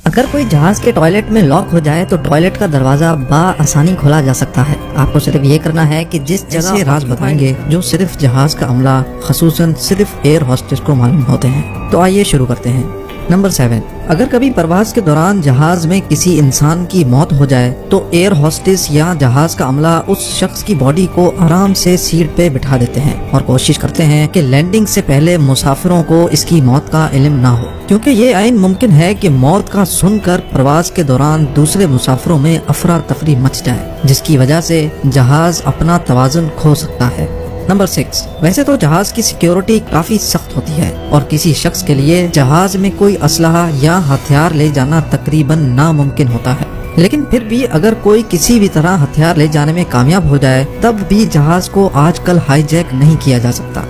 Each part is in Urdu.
اگر کوئی جہاز کے ٹوائلٹ میں لاک ہو جائے تو ٹوائلٹ کا دروازہ بآسانی کھولا جا سکتا ہے۔ آپ کو صرف یہ کرنا ہے کہ جس جگہ سے راز بتائیں گے جو صرف جہاز کا عملہ خصوصاً صرف ایئر ہوسٹس کو معلوم ہوتے ہیں۔ تو آئیے شروع کرتے ہیں۔ نمبر 7، اگر کبھی پرواز کے دوران جہاز میں کسی انسان کی موت ہو جائے تو ایئر ہوسٹس یا جہاز کا عملہ اس شخص کی باڈی کو آرام سے سیٹ پہ بٹھا دیتے ہیں اور کوشش کرتے ہیں کہ لینڈنگ سے پہلے مسافروں کو اس کی موت کا علم نہ ہو، کیونکہ یہ عین ممکن ہے کہ موت کا سن کر پرواز کے دوران دوسرے مسافروں میں افراتفری مچ جائے، جس کی وجہ سے جہاز اپنا توازن کھو سکتا ہے۔ نمبر 6، ویسے تو جہاز کی سیکیورٹی کافی سخت ہوتی ہے اور کسی شخص کے لیے جہاز میں کوئی اسلحہ یا ہتھیار لے جانا تقریباً ناممکن ہوتا ہے، لیکن پھر بھی اگر کوئی کسی بھی طرح ہتھیار لے جانے میں کامیاب ہو جائے تب بھی جہاز کو آج کل ہائی جیک نہیں کیا جا سکتا۔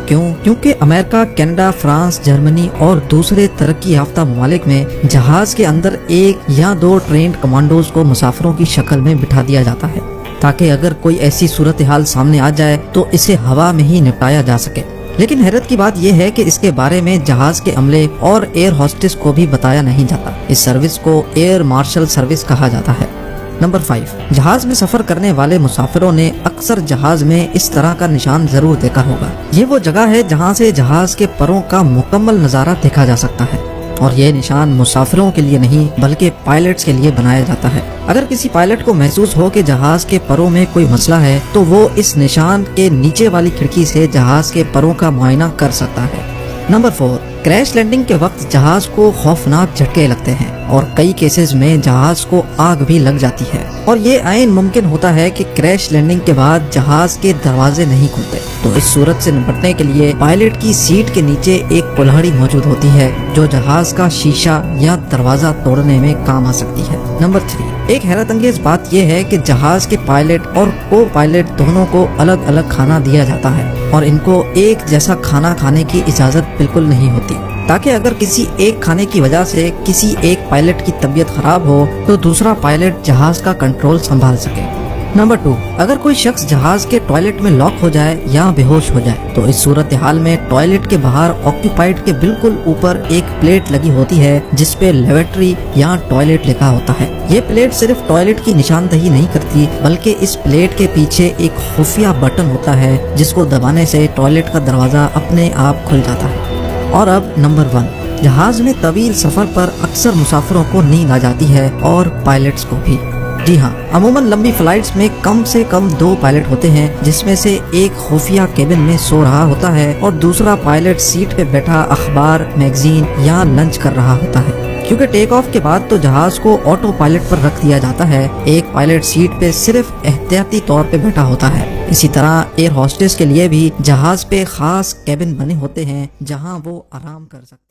کیونکہ امریکہ، کینیڈا، فرانس، جرمنی اور دوسرے ترقی یافتہ ممالک میں جہاز کے اندر 1 یا 2 ٹرینڈ کمانڈوز کو مسافروں کی شکل میں بٹھا دیا جاتا ہے تاکہ اگر کوئی ایسی صورتحال سامنے آ جائے تو اسے ہوا میں ہی نپٹایا جا سکے۔ لیکن حیرت کی بات یہ ہے کہ اس کے بارے میں جہاز کے عملے اور ایئر ہوسٹس کو بھی بتایا نہیں جاتا۔ اس سروس کو ایئر مارشل سروس کہا جاتا ہے۔ نمبر 5، جہاز میں سفر کرنے والے مسافروں نے اکثر جہاز میں اس طرح کا نشان ضرور دیکھا ہوگا۔ یہ وہ جگہ ہے جہاں سے جہاز کے پروں کا مکمل نظارہ دیکھا جا سکتا ہے، اور یہ نشان مسافروں کے لیے نہیں بلکہ پائلٹس کے لیے بنایا جاتا ہے۔ اگر کسی پائلٹ کو محسوس ہو کہ جہاز کے پروں میں کوئی مسئلہ ہے تو وہ اس نشان کے نیچے والی کھڑکی سے جہاز کے پروں کا معائنہ کر سکتا ہے۔ نمبر 4، کریش لینڈنگ کے وقت جہاز کو خوفناک جھٹکے لگتے ہیں اور کئی کیسز میں جہاز کو آگ بھی لگ جاتی ہے، اور یہ عین ممکن ہوتا ہے کہ کریش لینڈنگ کے بعد جہاز کے دروازے نہیں کھلتے۔ تو اس صورت سے نپٹنے کے لیے پائلٹ کی سیٹ کے نیچے ایک کلہڑی موجود ہوتی ہے جو جہاز کا شیشہ یا دروازہ توڑنے میں کام آ سکتی ہے۔ نمبر 3، ایک حیرت انگیز بات یہ ہے کہ جہاز کے پائلٹ اور کو پائلٹ دونوں کو الگ الگ کھانا دیا جاتا ہے اور ان کو ایک جیسا کھانا کھانے کی اجازت بالکل نہیں ہوتی، تاکہ اگر کسی ایک کھانے کی وجہ سے کسی ایک پائلٹ کی طبیعت خراب ہو تو دوسرا پائلٹ جہاز کا کنٹرول سنبھال سکے۔ نمبر 2، اگر کوئی شخص جہاز کے ٹوائلٹ میں لاک ہو جائے یا بے ہوش ہو جائے تو اس صورتحال میں ٹوائلٹ کے باہر آکیوپائڈ کے بالکل اوپر ایک پلیٹ لگی ہوتی ہے جس پہ لیبارٹری یا ٹوائلٹ لکھا ہوتا ہے۔ یہ پلیٹ صرف ٹوائلٹ کی نشاندہی نہیں کرتی بلکہ اس پلیٹ کے پیچھے ایک خفیہ بٹن ہوتا ہے جس کو دبانے سے ٹوائلٹ کا دروازہ اپنے آپ کھل جاتا ہے۔ اور اب نمبر 1، جہاز میں طویل سفر پر اکثر مسافروں کو نیند آ جاتی ہے اور پائلٹس کو بھی۔ جی ہاں، عموماً لمبی فلائٹس میں کم سے کم 2 پائلٹ ہوتے ہیں، جس میں سے ایک خفیہ کیبن میں سو رہا ہوتا ہے اور دوسرا پائلٹ سیٹ پہ بیٹھا اخبار، میگزین یا لنچ کر رہا ہوتا ہے۔ کیونکہ ٹیک آف کے بعد تو جہاز کو آٹو پائلٹ پر رکھ دیا جاتا ہے، ایک پائلٹ سیٹ پہ صرف احتیاطی طور پہ بیٹھا ہوتا ہے۔ اسی طرح ایئر ہوسٹس کے لیے بھی جہاز پہ خاص کیبن بنے ہوتے ہیں جہاں وہ آرام کر سکتے ہیں۔